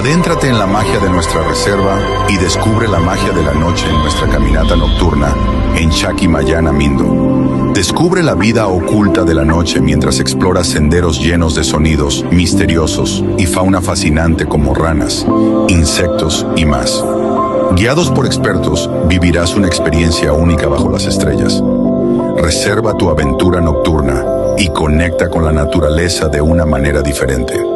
Adéntrate en la magia de nuestra reserva y descubre la magia de la noche en nuestra caminata nocturna en Chaquimayana Mindo. Descubre la vida oculta de la noche mientras exploras senderos llenos de sonidos misteriosos y fauna fascinante como ranas, insectos y más. Guiados por expertos, vivirás una experiencia única bajo las estrellas. Reserva tu aventura nocturna y conecta con la naturaleza de una manera diferente.